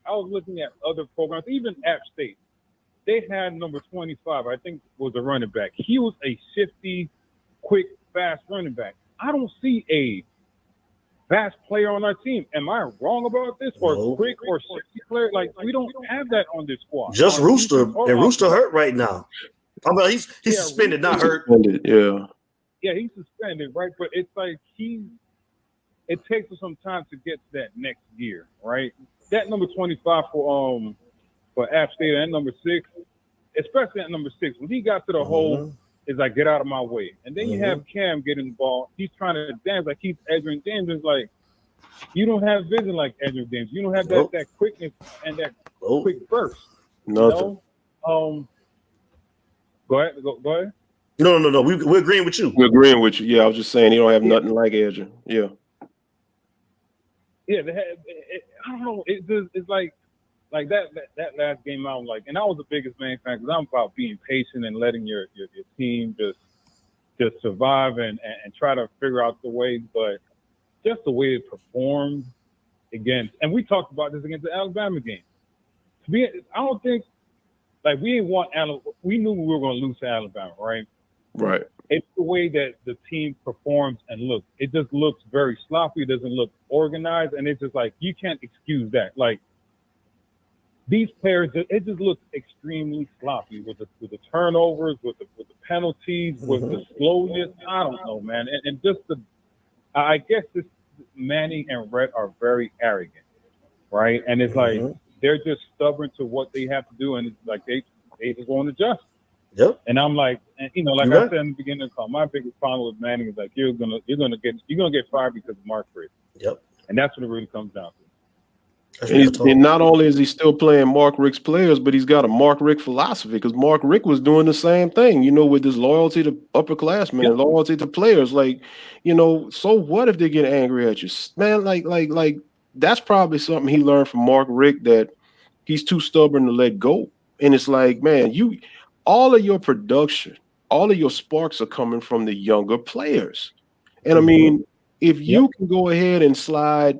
I was looking at other programs, even App State. they had number 25, I think was a running back. He was a shifty, quick, fast running back. I don't see a fast player on our team. Am I wrong about this? Or quick or shifty player? Like, we don't have that on this squad. Just Rooster, and Rooster hurt right now. I mean, he's suspended, not hurt. Yeah, he's suspended, right? But it's like it takes us some time to get to that next year, right? That number 25 for App State and number 6, especially at number 6, when he got to the hole, is like, get out of my way. And then you have Cam getting the ball. He's trying to dance like he's Edgerrin James. It's like, you don't have vision like Edgerrin James. You don't have that quickness and that quick burst. Nothing. You know? Go ahead. No. We're agreeing with you. We're agreeing with you. Yeah, I was just saying he don't have nothing like Edgerrin. Yeah. Yeah, I don't know. It's like that last game out, like, and I was the biggest Man fan because I'm about being patient and letting your team just survive and try to figure out the way, but just the way it performed against, and we talked about this against the Alabama game. I don't think, like, we knew we were going to lose to Alabama, right? Right. It's the way that the team performs and looks. It just looks very sloppy. It doesn't look organized, and it's just like, you can't excuse that. Like, these players, it just looks extremely sloppy with the turnovers, with the penalties, with the slowness. I don't know, man. And just I guess this Manning and Rhett are very arrogant, right? And it's like they're just stubborn to what they have to do, and it's like they just won't adjust. Yep. And I'm like, and, you know, like I said in the beginning of the call, my biggest problem with Manning is like, you're gonna get fired because of Mark Richt. Yep. And that's what it really comes down to. And not only is he still playing Mark Richt's players, but he's got a Mark Richt philosophy, because Mark Richt was doing the same thing, you know, with his loyalty to upperclassmen and loyalty to players. Like, you know, so what if they get angry at you, man? Like that's probably something he learned from Mark Richt, that he's too stubborn to let go. And it's like, man, all of your production, all of your sparks are coming from the younger players. And I mean, if you can go ahead and slide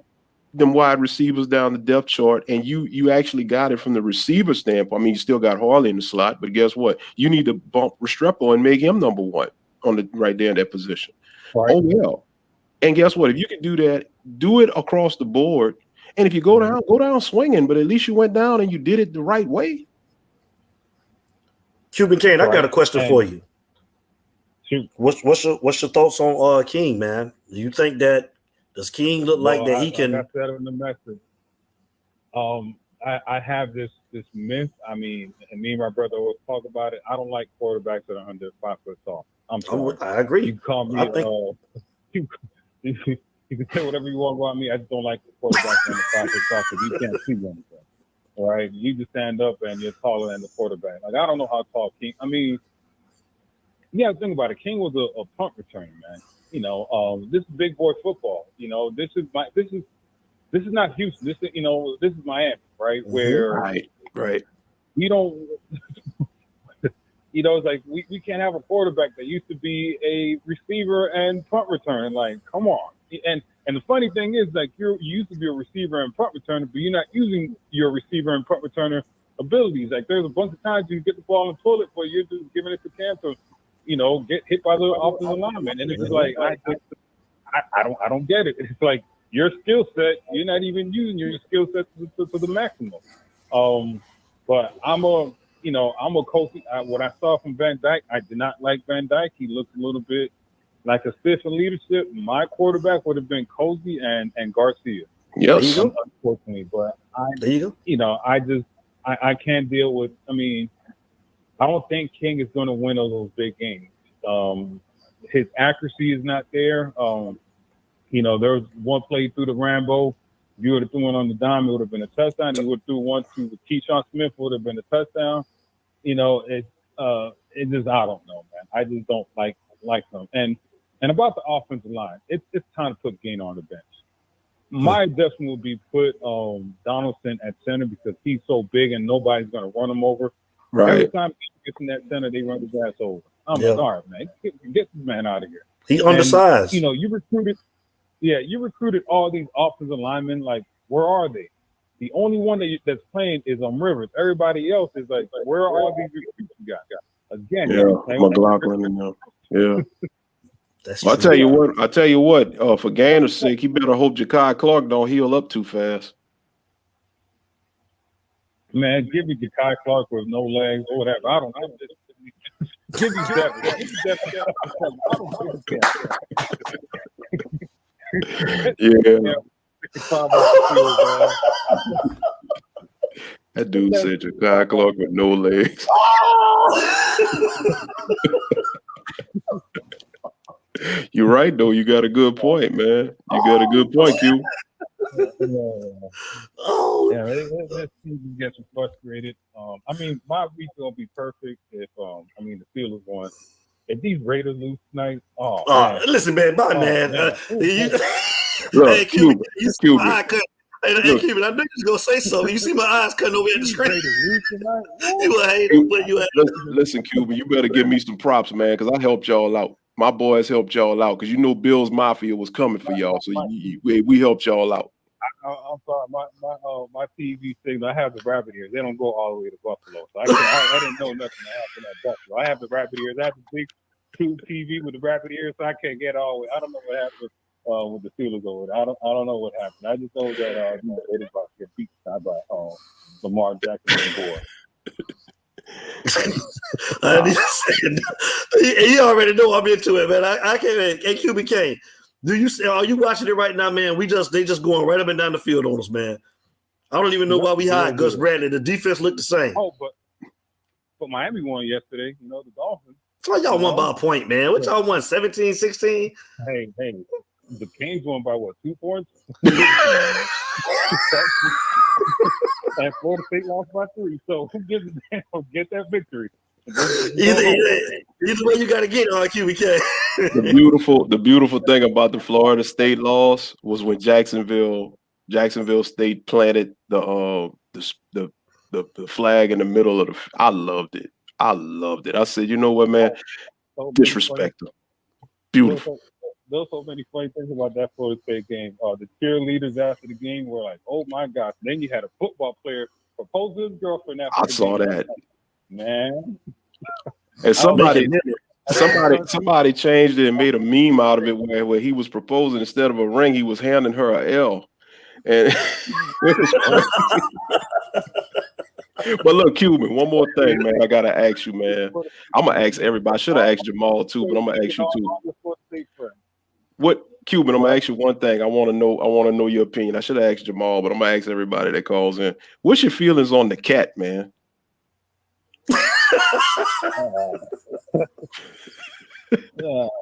them wide receivers down the depth chart, and you actually got it from the receiver standpoint. I mean, you still got Harley in the slot, but guess what? You need to bump Restrepo and make him number 1 on the right there in that position. Right. Oh, well. And guess what? If you can do that, do it across the board. And if you go down swinging, but at least you went down and you did it the right way. Cuban Kane, I got a question for you. Shoot. What's your thoughts on King, man? Do you think that does King look like that he can? Like I said in the message, I have this myth. I mean, and me and my brother always talk about it. I don't like quarterbacks that are under 5 foot tall. I'm sorry. I agree. You can call me. You can say whatever you want about me. I just don't like quarterbacks under 5 foot tall because you can't see anything. All right, you just stand up and you're taller than the quarterback. Like, I don't know how tall King. I mean, yeah, think about it. King was a punt returner, man. You know, this is big boy football. You know, this is not Houston. This is Miami, right? Where right. We don't, you know, it's like we can't have a quarterback that used to be a receiver and punt returner. Like, come on. And the funny thing is, like, you used to be a receiver and punt returner, but you're not using your receiver and punt returner abilities. Like, there's a bunch of times you get the ball and pull it, but you're just giving it to Cam to, you know, get hit by the offensive lineman. And it's just like, I don't get it. It's like your skill set, you're not even using your skill set to the maximum. But I'm a coach. What I saw from Van Dyke, I did not like Van Dyke. He looked a little bit like a stiff in leadership. My quarterback would have been Cozy and Garcia. Yes, unfortunately. But I can't deal with. I mean, I don't think King is going to win all those big games. His accuracy is not there. You know, there was one play through the Rambo. If you would have threw one on the dime, it would have been a touchdown. He would have threw one to Keyshawn Smith, would have been a touchdown. You know, it just, I don't know, man. I just don't like them. And about the offensive line, it's time to put Gain on the bench. My adjustment would be put Donaldson at center because he's so big and nobody's going to run him over. Right. Every time he gets in that center, they run his ass over. I'm like, all right, man, get this man out of here. He's undersized. You know, you recruited all these offensive linemen. Like, where are they? The only one that's playing is Rivers. Everybody else is like, where are all these recruits you got? Again, McLaughlin and them. Yeah. I tell you what, for Gainer's sake, he better hope Ja'Kai Clark don't heal up too fast. Man, give me Ja'Kai Clark with no legs or whatever. I don't know. Give me that. Yeah. That dude said Ja'Kai Clark with no legs. You're right, though. You got a good point, man. You got a good point, Q. That season gets frustrated. I mean, my week gonna be perfect if the Steelers won. If these Raiders lose tonight, man. Listen, man, man. Look, Cuban. Hey, Cuban, I knew you was gonna say something. You see my eyes cutting over at the screen. You a hater, but you listen, Cuban, you better give me some props, man, because I helped y'all out. My boys helped y'all out because Bill's Mafia was coming for y'all, so we helped y'all out. I'm sorry, my TV signal. I have the rabbit ears. They don't go all the way to Buffalo, so I didn't know nothing happened at Buffalo. I have the rabbit ears. I have the big tube TV with the rabbit ears, so I can't get all the way. I don't know what happened with the Steelers over there. I don't know what happened. I just know that they was about to get beat by Lamar Jackson and boy. You already know I'm into it, man. I can't. Hey, QBK, are you watching it right now, man? They just going right up and down the field on us, man. I don't even know why we hired Gus Bradley. The defense looked the same. Oh, but Miami won yesterday. The Dolphins. Why y'all won by a point, man? What y'all won? 17-16? Hey, the Kings won by what? 2 points? And Florida State lost by 3. So who gives a damn? Get that victory. Either way, you got to get on QBK. The beautiful thing about the Florida State loss was when Jacksonville State planted the flag in the middle of the. I loved it. I said, you know what, man? Disrespect them. Beautiful. There's so many funny things about that Florida State game. The cheerleaders after the game were like, "Oh my gosh!" Then you had a football player propose to his girlfriend after. I saw that, man. And somebody changed it and made a meme out of it where he was proposing instead of a ring, he was handing her a L, and it was funny. But look, Cuban, one more thing, man. I gotta ask you, man. I'm gonna ask everybody. I should have asked Jamal too, but I'm gonna ask you too. What, Cuban? I'm gonna ask you one thing. I want to know your opinion. I should have asked Jamal, but I'm gonna ask everybody that calls in. What's your feelings on the cat, man?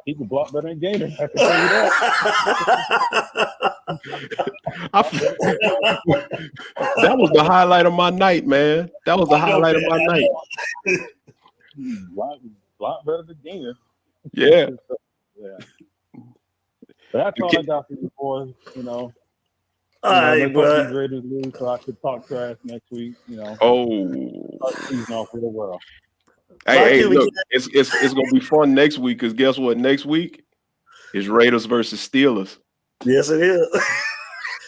He can block better than Gator. I can tell you that. That was the highlight of my night, man. That was the highlight of my night. Block better than Gator. Yeah. Yeah. But that's all I got for you boys. All right, but Raiders lose, so I could talk trash next week. Season off real well. Hey, look, it's gonna be fun next week because guess what? Next week is Raiders versus Steelers. Yes, it is.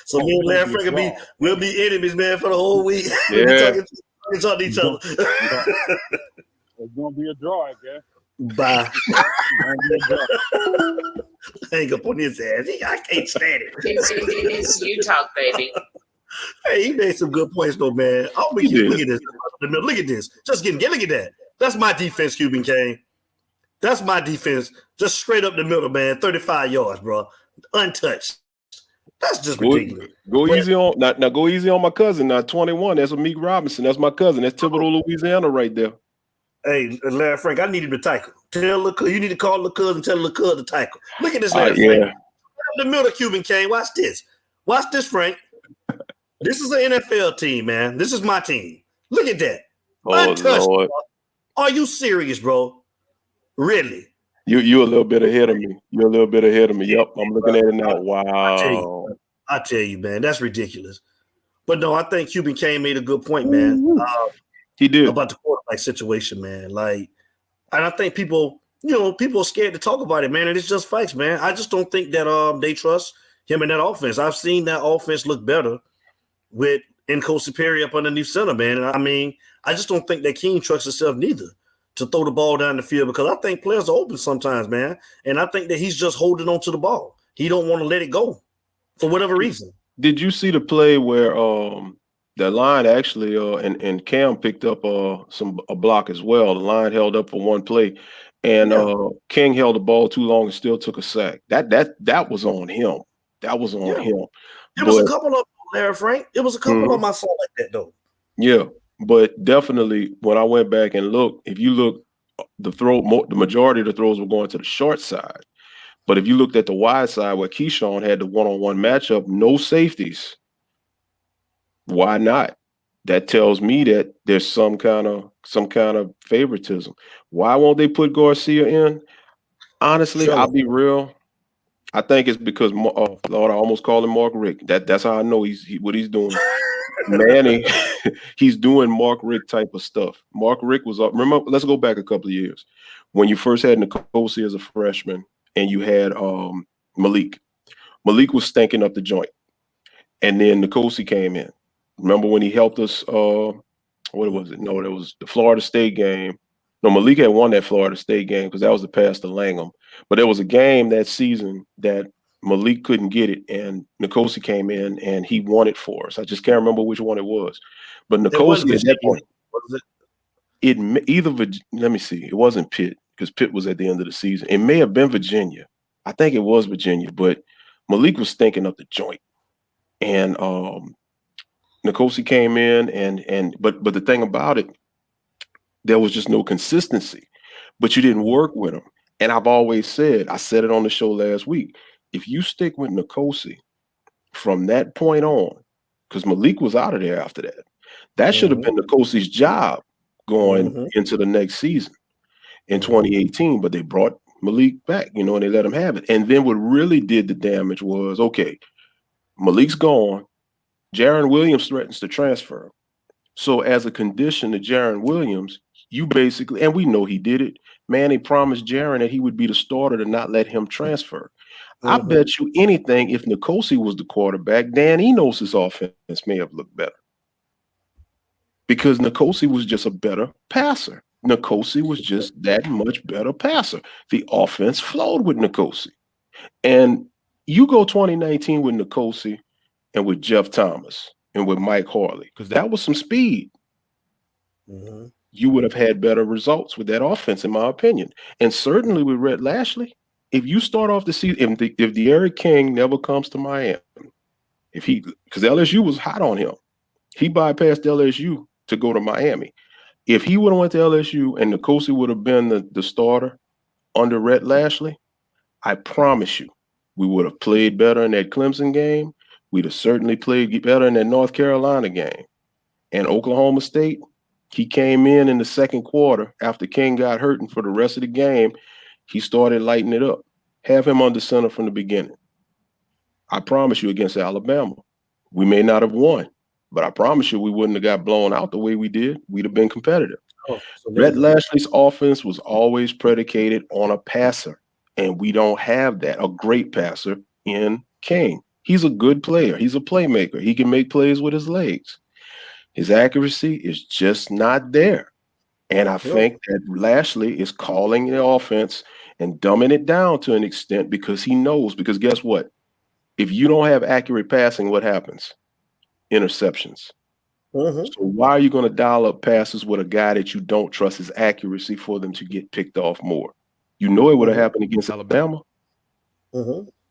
So me and Larry Frank we'll be enemies, man, for the whole week. Yeah. We'll be talking to each other. It's gonna be a draw, I guess. Bye. Hang up on his ass. I can't stand it. It's you talk, baby. Hey, he made some good points, though, man. Look at this. Look at this. Just look at that. That's my defense, Cuban Kane. That's my defense. Just straight up the middle, man. 35 yards, bro. Untouched. That's just ridiculous. Go easy on now. Go easy on my cousin. Now 21. That's Meek Robinson. That's my cousin. That's Thibodeau, Louisiana, right there. Hey, Larry Frank, I need him to tackle. You need to call the cousin and tell the cousin to tackle. Look at this, Larry Frank. Right up the middle, Cuban Kane. Watch this. Watch this, Frank. This is an NFL team, man. This is my team. Look at that. Untouched. Lord. Are you serious, bro? Really? You're a little bit ahead of me. Yep, I'm looking at it now. Wow. I tell you, man, that's ridiculous. But no, I think Cuban Kane made a good point, man. He did. About the quarterback situation, man. And I think people are scared to talk about it, man. And it's just facts, man. I just don't think that they trust him in that offense. I've seen that offense look better with N'Kosi Perry up underneath center, man. And I mean, I just don't think that King trusts himself neither to throw the ball down the field, because I think players are open sometimes, man. And I think that he's just holding on to the ball. He don't want to let it go for whatever reason. Did you see the play where the line actually and Cam picked up a block as well? The line held up for one play, and King held the ball too long and still took a sack. That was on him. That was on him. It was a couple of Larry Frank. It was a couple of my saw like that though. Yeah, but definitely when I went back and looked, if you look, the majority of the throws were going to the short side. But if you looked at the wide side where Keyshawn had the one-on-one matchup, no safeties. Why not? That tells me that there's some kind of favoritism. Why won't they put Garcia in? Honestly, I'll be real. I think it's because Lord, I almost called him Mark Rick. That's how I know what he's doing. Manny, he's doing Mark Rick type of stuff. Mark Rick was up. Remember, let's go back a couple of years when you first had N'Kosi as a freshman. And you had Malik. Malik was stinking up the joint. And then N'Kosi came in. Remember when he helped us? What was it? No, that was the Florida State game. No, Malik had won that Florida State game because that was the pass to Langham. But there was a game that season that Malik couldn't get it, and N'Kosi came in and he won it for us. I just can't remember which one it was. But N'Kosi at that point, let me see. It wasn't Pitt, because Pitt was at the end of the season. It may have been Virginia. I think it was Virginia, but Malik was stinking up the joint. And N'Kosi came in but the thing about it, there was just no consistency. But you didn't work with him. And I've always said, I said it on the show last week, if you stick with N'Kosi from that point on, because Malik was out of there after that, that should have been N'Kosi's job going into the next season. In 2018, but they brought Malik back, and they let him have it. And then what really did the damage was, okay, Malik's gone. Jaron Williams threatens to transfer. So as a condition to Jaron Williams, you basically, and we know he did it, man, they promised Jaron that he would be the starter to not let him transfer. I bet you anything, if N'Kosi was the quarterback, Dan Enos' offense may have looked better. Because N'Kosi was just a better passer. N'Kosi was just that much better passer. The offense flowed with N'Kosi. And you go 2019 with N'Kosi and with Jeff Thomas and with Mike Harley, because that was some speed. You would have had better results with that offense, in my opinion. And certainly with Rhett Lashley, if you start off the season, if De'Aaron King never comes to Miami, because LSU was hot on him, he bypassed LSU to go to Miami. If he would have went to LSU and N'Kosi would have been the starter under Rhett Lashley, I promise you, we would have played better in that Clemson game. We'd have certainly played better in that North Carolina game. And Oklahoma State, he came in the second quarter after King got hurt, and for the rest of the game, he started lighting it up. Have him under center from the beginning. I promise you, against Alabama, we may not have won. But I promise you, we wouldn't have got blown out the way we did. We'd have been competitive. Rhett Lashley's offense was always predicated on a passer, and we don't have that, a great passer in King. He's a good player. He's a playmaker. He can make plays with his legs. His accuracy is just not there. And I think that Lashley is calling the offense and dumbing it down to an extent because he knows. Because guess what? If you don't have accurate passing, what happens? Interceptions. So why are you going to dial up passes with a guy that you don't trust his accuracy for them to get picked off more? You know it would have happened against Alabama.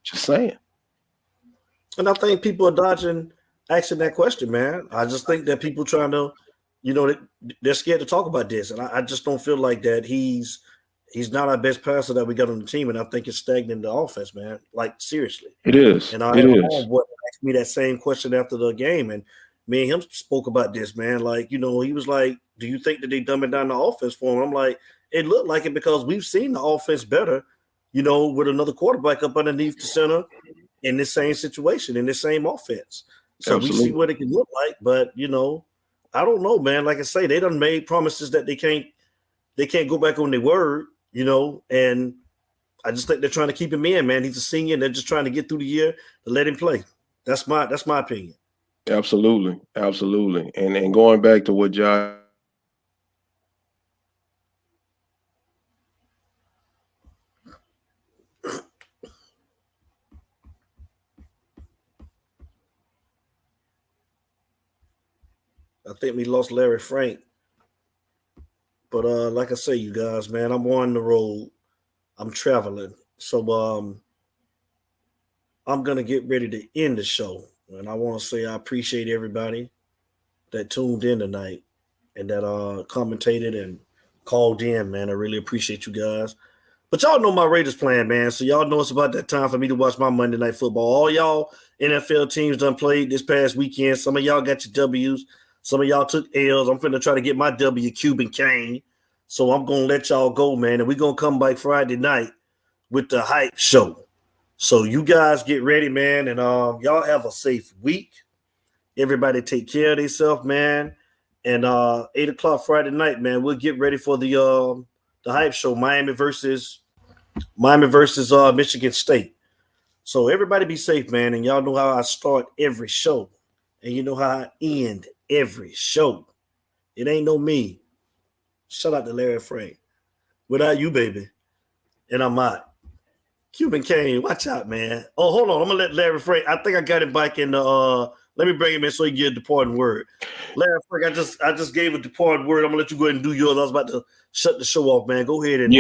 Just saying. And I think people are asking that question, man. I just think that people trying to, they're scared to talk about this. And I just don't feel like that he's not our best passer that we got on the team. And I think it's stagnant the offense, man. Like, seriously. It is. And I asked me that same question after the game. And me and him spoke about this, man. Like, he was like, do you think that they dumbing down the offense for him? I'm like, it looked like it because we've seen the offense better, with another quarterback up underneath the center in this same situation, in this same offense. So Absolutely. We see what it can look like. But, I don't know, man. Like I say, they done made promises that they can't go back on their word, and I just think they're trying to keep him in, man. He's a senior, and they're just trying to get through the year to let him play. That's my opinion. Absolutely, absolutely. And going back to what Josh. I think we lost Larry Frank. But like I say, you guys, man, I'm on the road. I'm traveling. So I'm gonna get ready to end the show. And I want to say I appreciate everybody that tuned in tonight and that commentated and called in, man. I really appreciate you guys. But y'all know my Raiders plan, man. So y'all know it's about that time for me to watch my Monday Night Football. All y'all NFL teams done played this past weekend. Some of y'all got your W's. Some of y'all took L's. I'm finna try to get my W, Cuban Kane. So I'm going to let y'all go, man. And we're going to come back Friday night with the hype show. So you guys get ready, man. And y'all have a safe week. Everybody take care of themselves, man. And 8 o'clock Friday night, man, we'll get ready for the hype show, Miami versus Michigan State. So everybody be safe, man. And y'all know how I start every show. And you know how I end every show. It ain't no me. Shout out to Larry Frank. Without you, baby. And I'm out. Cuban Kane, watch out, man. Oh, hold on. I'm going to let Larry Frank. I think I got him back in the let me bring him in so he can get a departing word. Larry Frank, I just gave a departing word. I'm gonna let you go ahead and do yours. I was about to shut the show off, man. Go ahead and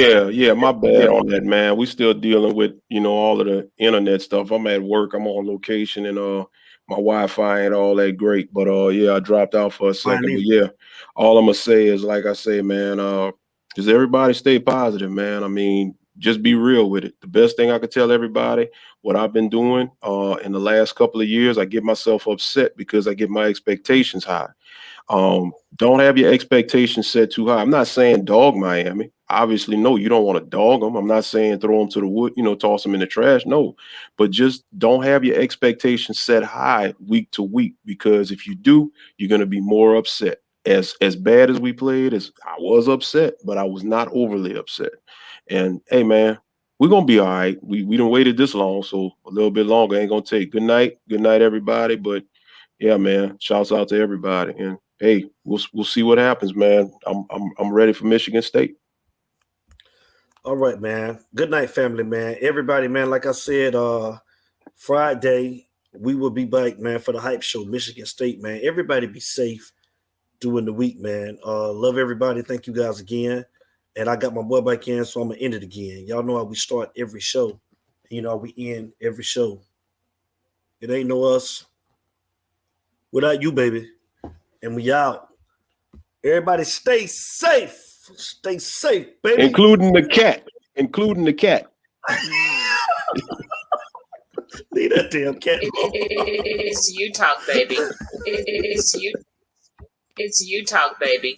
my bad on that, man. We still dealing with, all of the internet stuff. I'm at work, I'm on location, and my Wi-Fi ain't all that great. But I dropped out for a second. But all I'm gonna say is, like I say, man, just everybody stay positive, man. I mean, just be real with it. The best thing I could tell everybody, what I've been doing in the last couple of years, I get myself upset because I get my expectations high. Don't have your expectations set too high. I'm not saying dog Miami. Obviously, no, you don't want to dog them. I'm not saying throw them to the wood, toss them in the trash. No, but just don't have your expectations set high week to week, because if you do, you're going to be more upset. As bad as we played, as I was upset, but I was not overly upset. And hey, man, we're gonna be all right. We done waited this long, so a little bit longer ain't gonna take. Good night, everybody. But yeah, man, shouts out to everybody. And hey, we'll see what happens, man. I'm ready for Michigan State. All right, man. Good night, family, man. Everybody, man. Like I said, Friday we will be back, man, for the hype show, Michigan State, man. Everybody be safe during the week, man. Love everybody. Thank you guys again. And I got my boy back in, so I'm gonna end it again. Y'all know how we start every show. You know how we end every show. It ain't no us without you, baby. And we out. Everybody stay safe. Stay safe, baby. Including the cat. Leave that damn cat. It's you talk, baby. It's you talk, baby.